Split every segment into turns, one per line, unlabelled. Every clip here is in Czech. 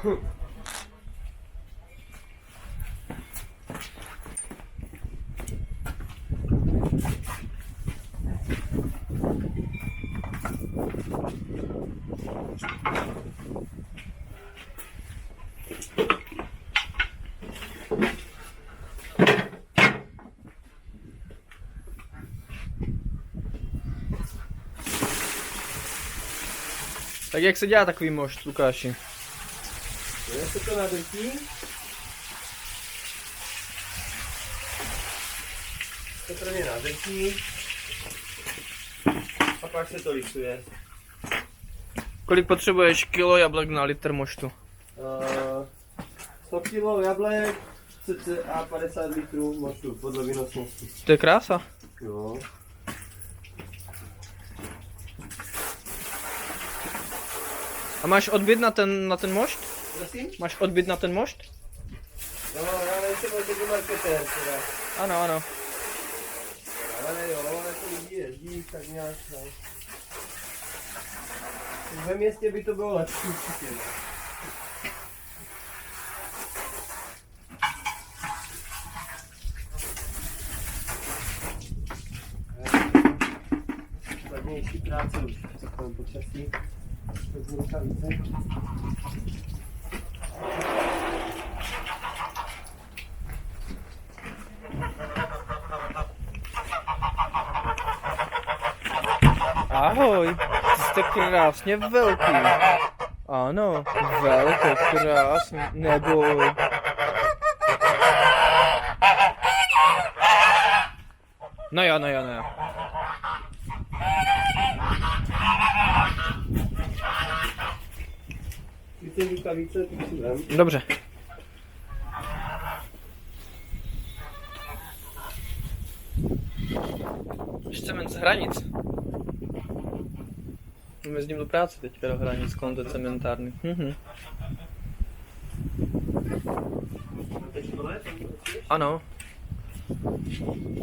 Tak jak se dělá takový mošt, Lukáši?
Se to nadrtí. To prvně nadrtí. A pak se to lisuje.
Kolik potřebuješ kilo jablek na litr moštu?
100 kg jablek, cca 50 litrů moštu, podle výnosnosti.
To je krása.
Jo.
A máš odbyt na ten mošt?
Prosím?
Máš odbyt na ten mošt?
No, já nejsem jako marketér teda.
Ano, ano.
Ale jo, jako lidi jezdí, tak nějak, no. Ve městě by to bylo lepší určitě, no. Levnější práce už v takovém počasí. Vezmu rukavice.
Ahoj, ty jste krásně velký. Ano, velké, krásně, neboj. No jo, no jo, no jo.
Ty rukavice, ty si vem.
Dobře. Cement z hranic. Jezdím do práce teďka do hranic kolem té cementárny. Ano.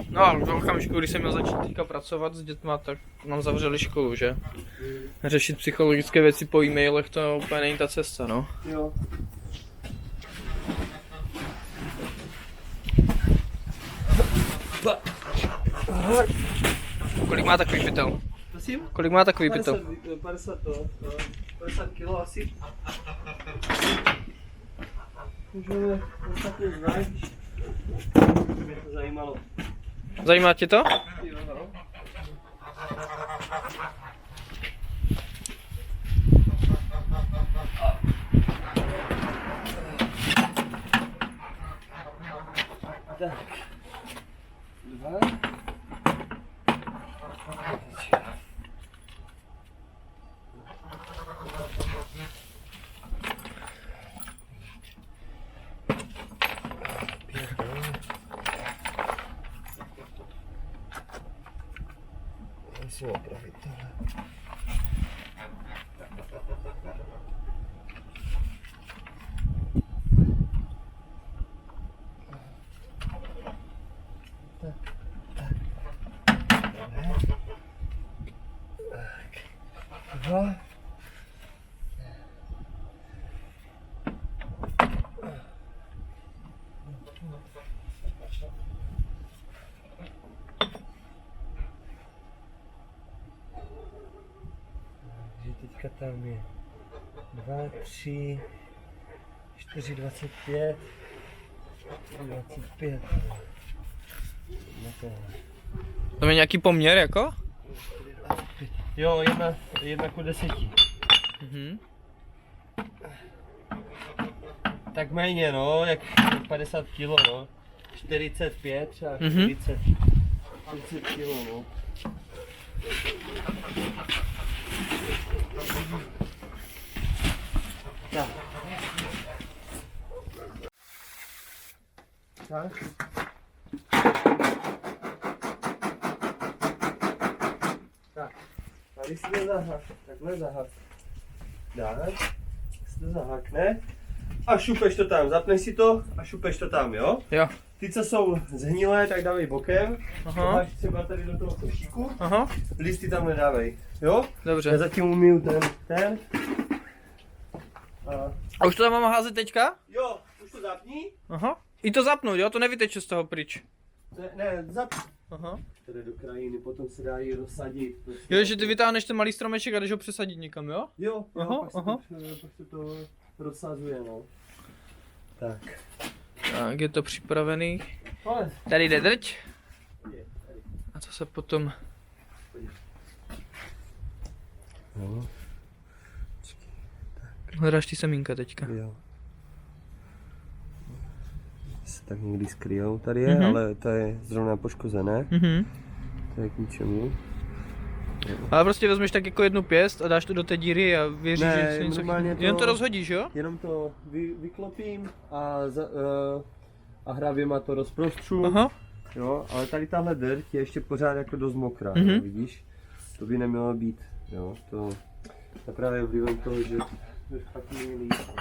No a v okamžiku, když jsem měl začít teďka pracovat s dětma, tak nám zavřeli školu, že? Řešit psychologické věci po e-mailech, to úplně není ta cesta, no.
Jo.
Kolik má takový pytel?
Prosím?
Kolik má takový pytel?
50 kg asi. Můžeme takhle znát. Mě to zajímalo.
Zajímá tě to?
Jo, no. Tak. 2. Musím opravit tohle. Dva. Takže teďka tam je 2, 3, 4, 25, 25. No tohle.
To je nějaký poměr jako?
Jo, 1 ku 10. Tak méně, no, jak 50 kg, no. 45 třeba, 40 kg, no. Tak. Tak. Tak. Tady si to zahák, takhle zahák. Dáš, si to zahákne a šupeš to tam, zapneš si to a šupeš to tam, jo?
Jo.
Ty, co jsou zhnilé, tak dávej bokem.
Aha.
Máš třeba tady do toho košíku.
Aha.
Listy tam nedávej, jo? Já
Dobře.
zatím umiju ten.
A už to tam mám házet teďka?
Jo, už to zapni.
Aha. I to zapnout, jo? To nevyteče z toho pryč.
Ne, zapni.
Aha.
Tady do krajiny, potom se dá ji rozsadit.
Jo, že ty vytáhneš ten malý stromeček a jdeš ho přesadit někam, jo?
Jo,
Aha,
pak,
aha.
pak se to rozsazuje, no. Tak.
Tak, je to připravený.
Ale.
Tady jde drť.
Je, tady.
A co se potom...
No.
Hledáš ty semínka teďka.
Jo. Se tak někdy skryjou. Tady je, ale to je zrovna poškozené. To je k ničemu.
Ale prostě vezmeš tak jako jednu pěst a dáš to do té díry a věříš,
Ne,
že se něco
normálně
chytne.
to-
Jen to rozhodíš, jo?
Jenom to vyklopím a hravěma to rozprostřu.
Aha.
Jo, ale tady tahle drť je ještě pořád jako dost mokrá, jo, vidíš? To by nemělo být, jo, to je právě vlivem toho, že špatný líst.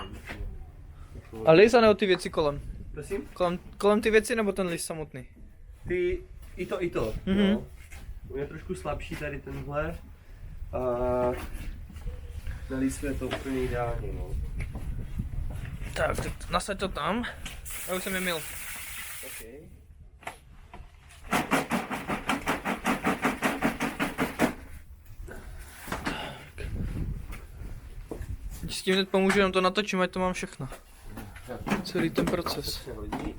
A lis, anebo ty věci kolem?
Prosím?
Kolem ty věci nebo ten lis samotný?
Ty, i to, jo. On je trošku slabší tady tenhle a na lístvu je to úplně ideální, no.
Tak, nasaď to tam. Já už jsem je mil.
Okay.
S tím hned pomůžu, jenom to natočím, ať to mám všechno. Celý ten proces.
Se hodí.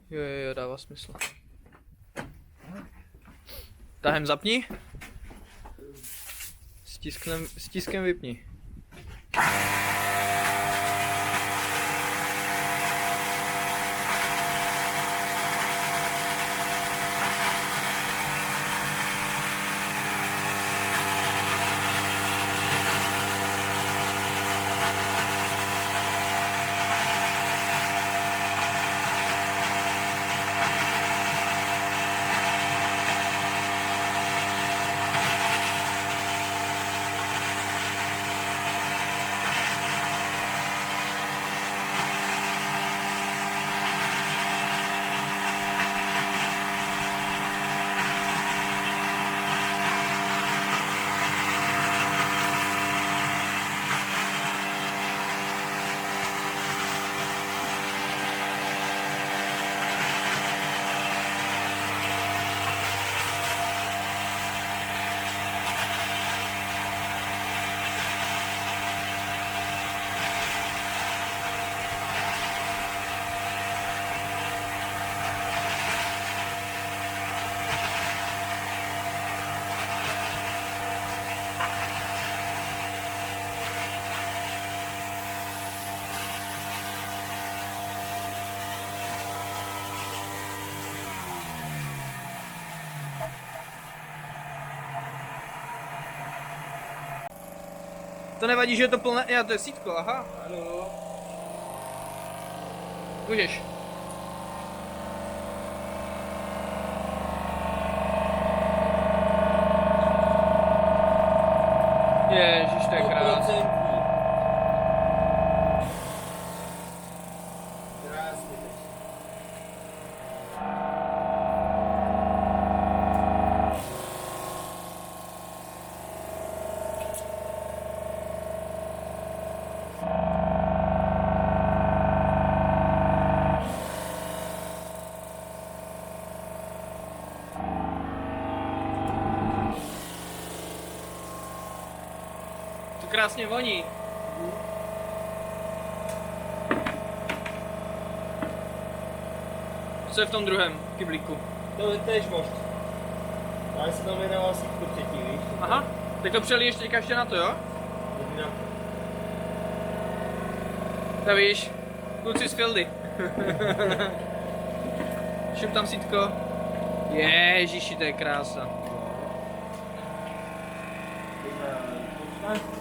Jo, dává smysl. Tahem zapni. Stiskem vypni. To nevadí, že je to plné? Já, to je sítko, aha.
Ano.
Můžeš. Ježiš, to je krásný.
Krásný.
To krásně voní. Co je v tom druhém kyblíku?
To je též most. Ale se tam nedával sítku předtím, víš?
Aha, tak to přeliješ teďka ještě na to, jo?
Dobrý.
To víš, kluci z Fildy. Šup tam sítko. Ježiši, to je krása.